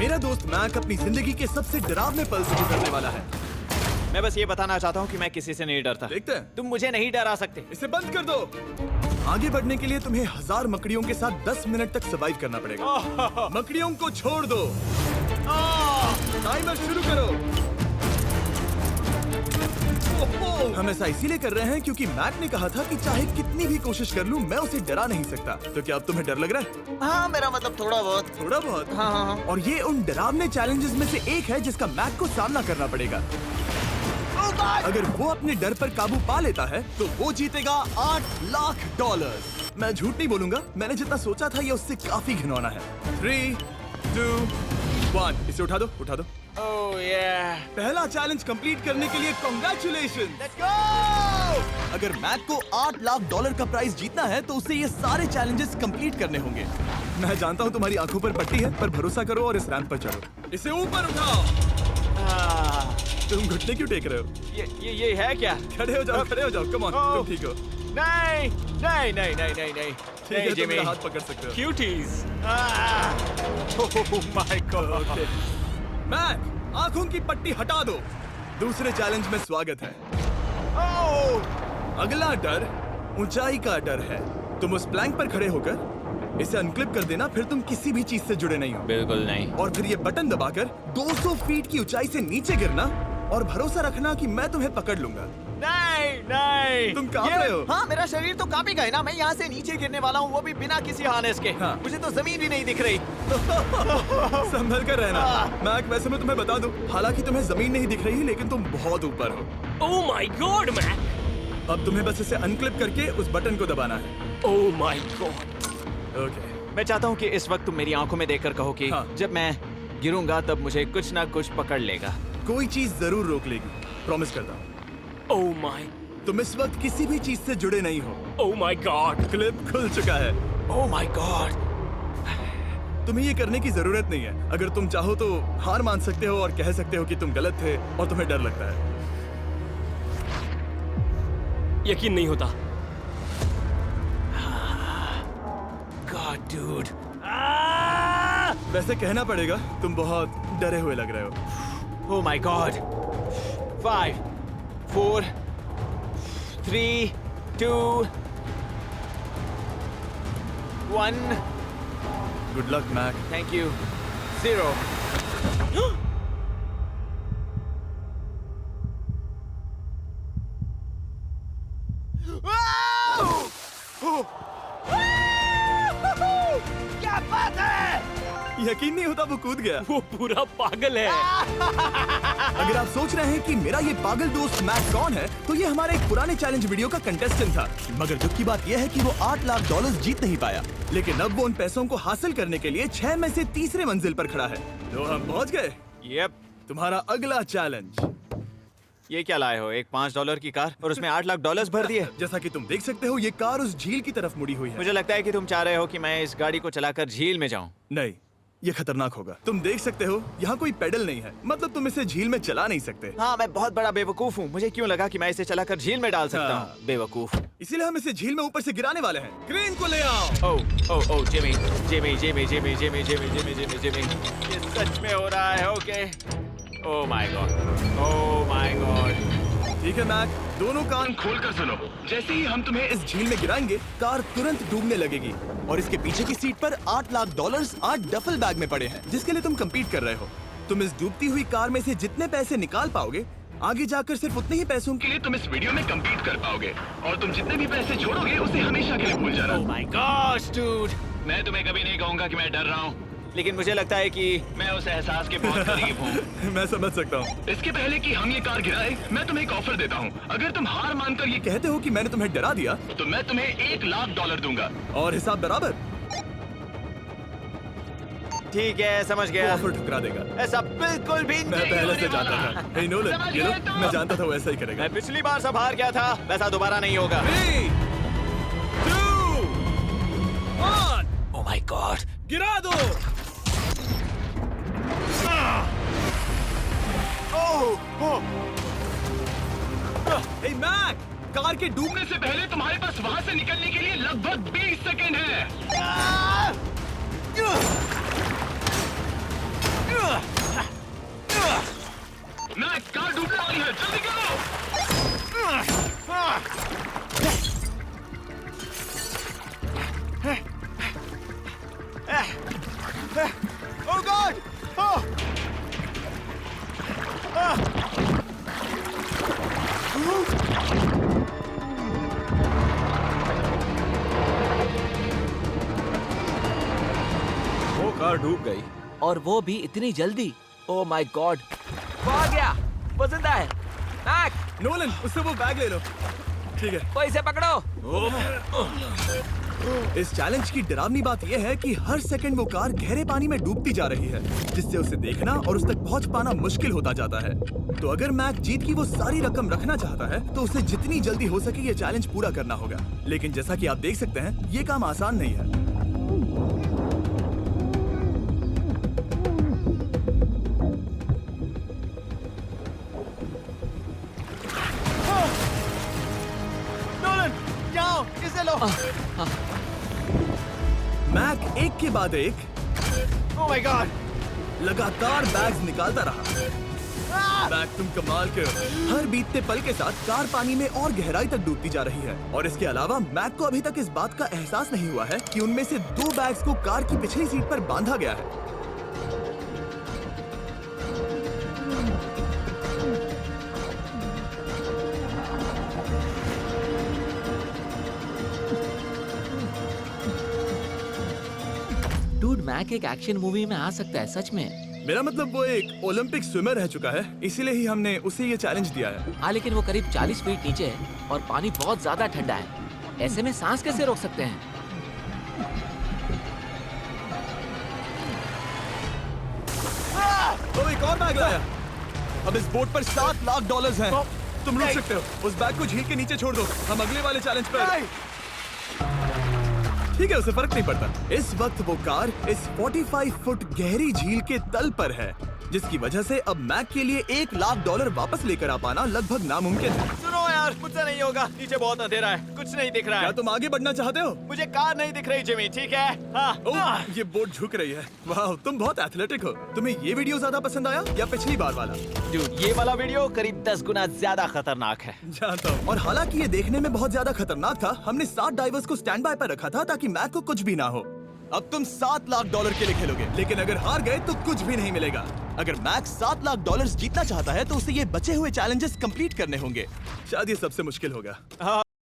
मेरा दोस्त मैक अपनी जिंदगी के सबसे डरावने पल से गुजरने वाला है। मैं बस ये बताना चाहता हूँ कि मैं किसी से नहीं डरता। देखते हैं। तुम मुझे नहीं डरा सकते। इसे बंद कर दो। आगे बढ़ने के लिए तुम्हें 1000 मकड़ियों के साथ 10 मिनट तक सर्वाइव करना पड़ेगा। मकड़ियों को छोड़ दो। टाइमर शुरू करो। हम ऐसा इसीलिए कर रहे हैं क्योंकि मैक ने कहा था कि चाहे कितनी भी कोशिश कर लूं, मैं उसे डरा नहीं सकता। तो क्या अब तुम्हें डर लग रहा है? हाँ, मेरा मतलब थोड़ा बहुत। थोड़ा बहुत? हाँ। और ये उन डरावने चैलेंजेस में से एक है जिसका मैक को सामना करना पड़ेगा। अगर वो अपने डर पर काबू पा लेता है तो वो जीतेगा $8 लाख। मैं झूठ नहीं बोलूंगा, मैंने जितना सोचा था ये उससे काफी घिनौना है। 3, 2, 1, इसे उठा दो, उठा दो। ओह yeah. पहला चैलेंज कंप्लीट करने के लिए कांग्रेचुलेशन। Let's go! अगर मैक को $8 लाख का प्राइज जीतना है तो उसे ये सारे चैलेंजेस कंप्लीट करने होंगे। मैं जानता हूँ तुम्हारी आंखों पर पट्टी है, पर भरोसा करो और इस रैंप पर चढ़ो। इसे ऊपर उठाओ। तुम घुटने क्यों टेक रहे हो? ये है क्या? खड़े हो जाओ, खड़े हो जाओ। कम ऑन, तुम ठीक हो? नहीं नहीं नहीं नहीं नहीं नहीं। ठीक है, तुम मेरा हाथ पकड़ सकते हो। Cuties. Oh my God. Mac, आंखों की पट्टी हटा दो। दूसरे चैलेंज में स्वागत है। अगला डर ऊंचाई का डर है। तुम उस प्लैंक पर खड़े होकर इसे अनक्लिप कर देना, फिर तुम किसी भी चीज से जुड़े नहीं हो। बिल्कुल नहीं। और फिर ये बटन दबाकर 200 फीट की ऊंचाई से नीचे गिरना और भरोसा रखना कि मैं तुम्हें पकड़ लूंगा। नहीं नहीं। तुम कांप रहे हो। हाँ, मेरा शरीर तो कांपेगा ही ना। मैं यहाँ से नीचे गिरने वाला हूँ, वो भी बिना किसी हार्नेस के। हाँ। मुझे तो जमीन भी नहीं दिख रही। संभल कर रहना। मैक, वैसे मैं तुम्हें बता दूं, हालांकि तुम्हें जमीन नहीं दिख रही, लेकिन तुम बहुत ऊपर हो। Oh my God Mac! अब तुम्हें बस इसे अनक्लिप करके उस बटन को दबाना है। ओह माय गॉड! ओके। मैं चाहता हूँ कि इस वक्त तुम मेरी आंखों में देखकर कहो कि हाँ। जब मैं गिरूंगा तब मुझे कुछ ना कुछ पकड़ लेगा। कोई चीज जरूर रोक लेगी, प्रॉमिस करता हूँ। Oh my! तुम इस वक्त किसी भी चीज से जुड़े नहीं हो। Oh my God! क्लिप खुल चुका है। ओह माय गॉड। तुम्हें ये करने की जरूरत नहीं है। अगर तुम चाहो तो हार मान सकते हो और कह सकते हो कि तुम गलत थे और तुम्हें डर लगता है। यकीन नहीं होता। God dude. वैसे कहना पड़ेगा, तुम बहुत डरे हुए लग रहे हो। Oh my God. 5, 4, 3, 2, 1। Good luck Mac. Thank you. 0। क्या बात है? यकीन नहीं होता वो कूद गया। वो पूरा पागल है। अगर आप सोच रहे हैं कि मेरा ये पागल दोस्त मैक कौन है, तो ये हमारे एक पुराने चैलेंज वीडियो का कंटेस्टेंट था। मगर दुख की बात यह है कि वो $8 लाख जीत नहीं पाया। लेकिन अब वो उन पैसों को हासिल करने के लिए 6 में से तीसरे मंजिल पर खड़ा है। तो हम पहुंच गए। यप। तुम्हारा अगला चैलेंज। ये क्या लाए हो? एक $5 की कार और उसमें $8 लाख भर दिए। जैसा कि तुम देख सकते हो, ये कार उस झील की तरफ मुड़ी हुई है। मुझे लगता है कि तुम चाह रहे हो कि मैं इस गाड़ी को चलाकर झील में जाऊं। नहीं, ये खतरनाक होगा। तुम देख सकते हो, यहाँ कोई पेडल नहीं है, मतलब तुम इसे झील में चला नहीं सकते। हाँ, मैं बहुत बड़ा बेवकूफ हूँ। मुझे क्यों लगा कि मैं इसे चलाकर झील में डाल सकता हाँ। हूँ? बेवकूफ। इसीलिए हम इसे झील में ऊपर से गिराने वाले हैं। क्रेन को ले आओ। Oh Jimmy Jimmy Jimmy Jimmy Jimmy Jimmy Jimmy Jimmy Jimmy, ये सच में हो रहा है? Okay. Oh my God. Oh my God. ठीक है मैक, दोनों कान खोलकर सुनो। जैसे ही हम तुम्हें इस झील में गिराएंगे, कार तुरंत डूबने लगेगी और इसके पीछे की सीट पर $8 लाख 8 डफल बैग में पड़े हैं, जिसके लिए तुम compete कर रहे हो। तुम इस डूबती हुई कार में से जितने पैसे निकाल पाओगे, आगे जाकर सिर्फ उतने ही पैसों के लिए तुम इस वीडियो में compete कर पाओगे। और तुम जितने भी पैसे छोड़ोगे, उसे हमेशा के लिए भूल जाना। Oh my gosh dude. मैं तुम्हें कभी नहीं कहूंगा कि मैं डर रहा हूँ। लेकिन मुझे लगता है कि मैं उस एहसास के बहुत करीब हूँ। मैं समझ सकता हूँ। इसके पहले कि हम ये कार गिराए, मैं तुम्हें एक ऑफर देता हूँ। अगर तुम हार मानकर ये कहते हो कि मैंने तुम्हें डरा दिया, तो मैं तुम्हें $1 लाख दूंगा। और हिसाब बराबर। ठीक है, समझ वो गया। ऑफर ठुकरा देगा। ऐसा बिल्कुल भी मैं नहीं पहले से होने जानता वाला। था। हे नोलन, ये लो, मैं जानता था वो ऐसा ही करेगा। मैं पिछली बार सब हार गया था, वैसा दोबारा नहीं होगा। 3, 2, 1, ओह माय गॉड। गिरा दो। हे मैक, कार के डूबने डूबने से पहले तुम्हारे पास वहाँ से निकलने के लिए लगभग 20 सेकेंड है। ओह गॉड! ओह! वो कार डूब गई। और वो भी इतनी जल्दी। ओह माय गॉड, वो आ गया, वो जिंदा है। मैक, नोलन, उससे वो बैग ले लो। ठीक है। वो इसे पकड़ो। इस चैलेंज की डरावनी बात यह है कि हर सेकंड वो कार गहरे पानी में डूबती जा रही है, जिससे उसे देखना और उस तक पहुंच पाना मुश्किल होता जाता है। तो अगर मैक जीत की वो सारी रकम रखना चाहता है तो उसे जितनी जल्दी हो सके ये चैलेंज पूरा करना होगा। लेकिन जैसा कि आप देख सकते हैं, ये काम आसान नहीं है। नोलन, जाओ, इसे लो। मैक एक के बाद एक ओह माय गॉड! लगातार बैग्स निकालता रहा। मैक, तुम कमाल के हो। हर बीतते पल के साथ कार पानी में और गहराई तक डूबती जा रही है। और इसके अलावा मैक को अभी तक इस बात का एहसास नहीं हुआ है कि उनमें से 2 बैग्स को कार की पिछली सीट पर बांधा गया है। डूड, मैक एक एक्शन मूवी में आ सकता है, सच में। मेरा मतलब वो एक ओलंपिक स्विमर रह चुका है, इसीलिए ही हमने उसे ये चैलेंज दिया है। हाँ, लेकिन वो करीब 40 फीट नीचे है और पानी बहुत ज्यादा ठंडा है। ऐसे में सांस कैसे रोक सकते हैं? तो एक और बैग लाया। अब इस बोट पर $7 लाख हैं। तुम रुक सकते हो। उस बैग को झील के नीचे छोड़ दो। हम अगले वाले चैलेंज पर। ठीक है, उसे फर्क नहीं पड़ता। इस वक्त वो कार इस 45 फुट गहरी झील के तल पर है, जिसकी वजह से अब मैक के लिए $1 लाख वापस लेकर आ पाना लगभग नामुमकिन है। सुनो यार, मुझसे नहीं होगा। नीचे बहुत अंधेरा है, कुछ नहीं दिख रहा क्या है। तुम आगे बढ़ना चाहते हो? मुझे कार नहीं दिख रही जिमी, ठीक है? हाँ। ओह, ये बोट झुक रही है। वाह, तुम बहुत एथलेटिक हो। तुम्हें ये वीडियो ज्यादा पसंद आया या पिछली बार वाला? Dude, ये वाला वीडियो करीब 10 गुना ज्यादा खतरनाक है। जानता हूँ। और हालांकि ये देखने में बहुत ज्यादा खतरनाक था, हमने 7 डाइवर्स को स्टैंड बाय पर रखा था ताकि मैक को कुछ भी ना हो। अब तुम $7 लाख के लिए खेलोगे, लेकिन अगर हार गए तो कुछ भी नहीं मिलेगा। अगर मैक $7 लाख जीतना चाहता है तो उसे ये बचे हुए चैलेंजेस कंप्लीट करने होंगे। शायद ये सबसे मुश्किल होगा। हाँ,